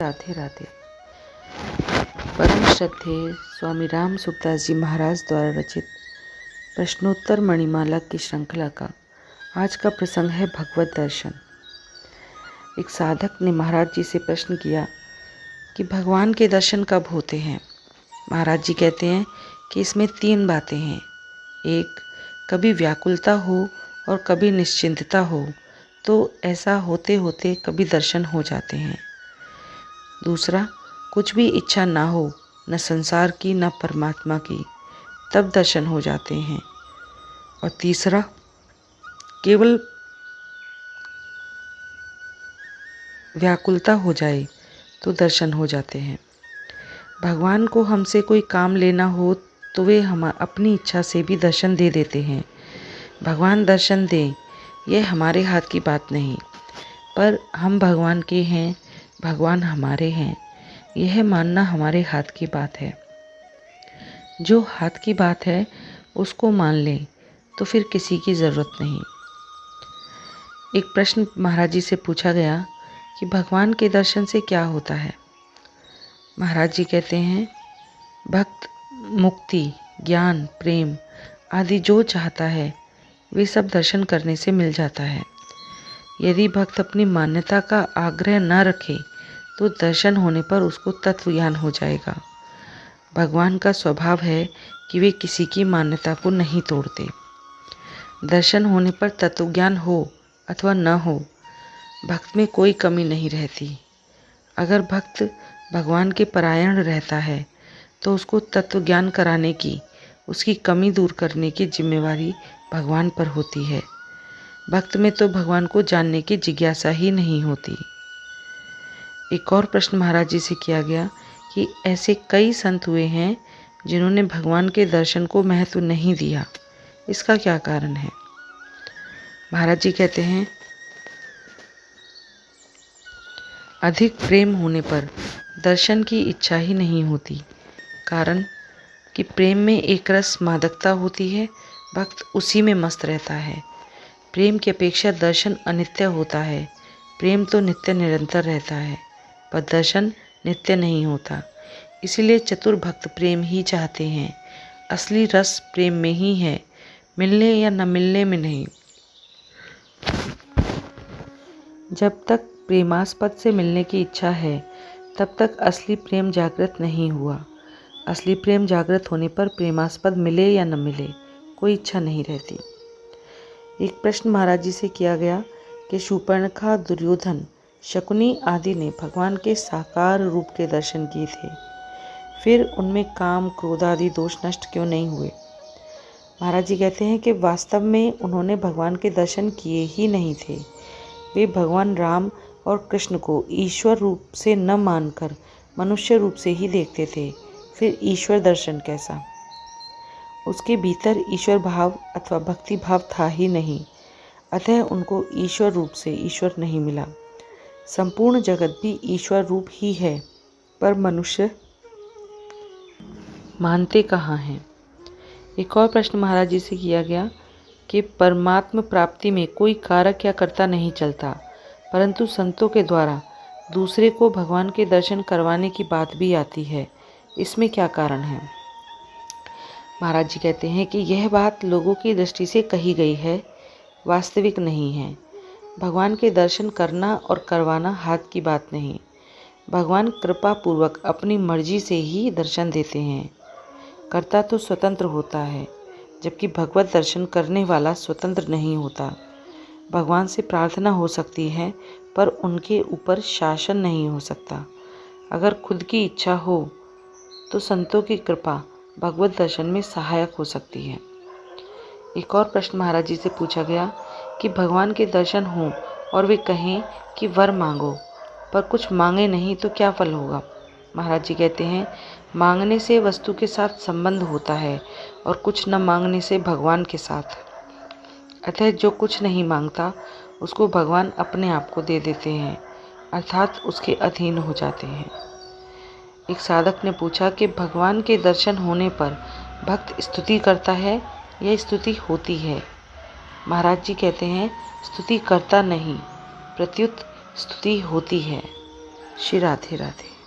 राधे राधे। परम श्रद्धेय स्वामी राम सुखदास जी महाराज द्वारा रचित प्रश्नोत्तर मणिमाला की श्रृंखला का आज का प्रसंग है भगवत दर्शन। एक साधक ने महाराज जी से प्रश्न किया कि भगवान के दर्शन कब होते हैं। महाराज जी कहते हैं कि इसमें 3 बातें हैं। एक, कभी व्याकुलता हो और कभी निश्चिंतता हो, तो ऐसा होते होते कभी दर्शन हो जाते हैं। दूसरा, कुछ भी इच्छा ना हो, न संसार की न परमात्मा की, तब दर्शन हो जाते हैं। और तीसरा, केवल व्याकुलता हो जाए तो दर्शन हो जाते हैं। भगवान को हमसे कोई काम लेना हो तो वे हम अपनी इच्छा से भी दर्शन दे देते हैं। भगवान दर्शन दें, यह हमारे हाथ की बात नहीं, पर हम भगवान के हैं, भगवान हमारे हैं, यह मानना हमारे हाथ की बात है। जो हाथ की बात है उसको मान लें तो फिर किसी की ज़रूरत नहीं। एक प्रश्न महाराज जी से पूछा गया कि भगवान के दर्शन से क्या होता है। महाराज जी कहते हैं, भक्त मुक्ति, ज्ञान, प्रेम आदि जो चाहता है वे सब दर्शन करने से मिल जाता है। यदि भक्त अपनी मान्यता का आग्रह न रखे तो दर्शन होने पर उसको तत्व ज्ञान हो जाएगा। भगवान का स्वभाव है कि वे किसी की मान्यता को नहीं तोड़ते। दर्शन होने पर तत्व ज्ञान हो अथवा न हो, भक्त में कोई कमी नहीं रहती। अगर भक्त भगवान के परायण रहता है तो उसको तत्व ज्ञान कराने की, उसकी कमी दूर करने की जिम्मेवारी भगवान पर होती है। भक्त में तो भगवान को जानने की जिज्ञासा ही नहीं होती। एक और प्रश्न महाराज जी से किया गया कि ऐसे कई संत हुए हैं जिन्होंने भगवान के दर्शन को महत्व नहीं दिया, इसका क्या कारण है। महाराज जी कहते हैं, अधिक प्रेम होने पर दर्शन की इच्छा ही नहीं होती। कारण कि प्रेम में एक रस मादकता होती है, भक्त उसी में मस्त रहता है। प्रेम की अपेक्षा दर्शन अनित्य होता है। प्रेम तो नित्य निरंतर रहता है, पर दर्शन नित्य नहीं होता। इसीलिए चतुर भक्त प्रेम ही चाहते हैं। असली रस प्रेम में ही है, मिलने या न मिलने में नहीं। जब तक प्रेमास्पद से मिलने की इच्छा है तब तक असली प्रेम जागृत नहीं हुआ। असली प्रेम जागृत होने पर प्रेमास्पद मिले या न मिले कोई इच्छा नहीं रहती। एक प्रश्न महाराज जी से किया गया कि शूर्पणखा, दुर्योधन, शकुनी आदि ने भगवान के साकार रूप के दर्शन किए थे, फिर उनमें काम, क्रोध आदि दोष नष्ट क्यों नहीं हुए। महाराज जी कहते हैं कि वास्तव में उन्होंने भगवान के दर्शन किए ही नहीं थे। वे भगवान राम और कृष्ण को ईश्वर रूप से न मानकर मनुष्य रूप से ही देखते थे। फिर ईश्वर दर्शन कैसा। उसके भीतर ईश्वर भाव अथवा भक्ति भाव था ही नहीं, अतः उनको ईश्वर रूप से ईश्वर नहीं मिला। संपूर्ण जगत भी ईश्वर रूप ही है, पर मनुष्य मानते कहाँ हैं। एक और प्रश्न महाराज जी से किया गया कि परमात्म प्राप्ति में कोई कारक या कर्ता नहीं चलता, परंतु संतों के द्वारा दूसरे को भगवान के दर्शन करवाने की बात भी आती है, इसमें क्या कारण है। महाराज जी कहते हैं कि यह बात लोगों की दृष्टि से कही गई है, वास्तविक नहीं है। भगवान के दर्शन करना और करवाना हाथ की बात नहीं। भगवान कृपा पूर्वक अपनी मर्जी से ही दर्शन देते हैं। कर्ता तो स्वतंत्र होता है, जबकि भगवत दर्शन करने वाला स्वतंत्र नहीं होता। भगवान से प्रार्थना हो सकती है, पर उनके ऊपर शासन नहीं हो सकता। अगर खुद की इच्छा हो तो संतों की कृपा भगवत दर्शन में सहायक हो सकती है। एक और प्रश्न महाराज जी से पूछा गया कि भगवान के दर्शन हों और वे कहें कि वर मांगो, पर कुछ मांगे नहीं तो क्या फल होगा। महाराज जी कहते हैं, मांगने से वस्तु के साथ संबंध होता है और कुछ न मांगने से भगवान के साथ। अतः जो कुछ नहीं मांगता उसको भगवान अपने आप को दे देते हैं, अर्थात उसके अधीन हो जाते हैं। एक साधक ने पूछा कि भगवान के दर्शन होने पर भक्त स्तुति करता है या स्तुति होती है। महाराज जी कहते हैं, स्तुति करता नहीं, प्रत्युत स्तुति होती है। श्री राधे राधे।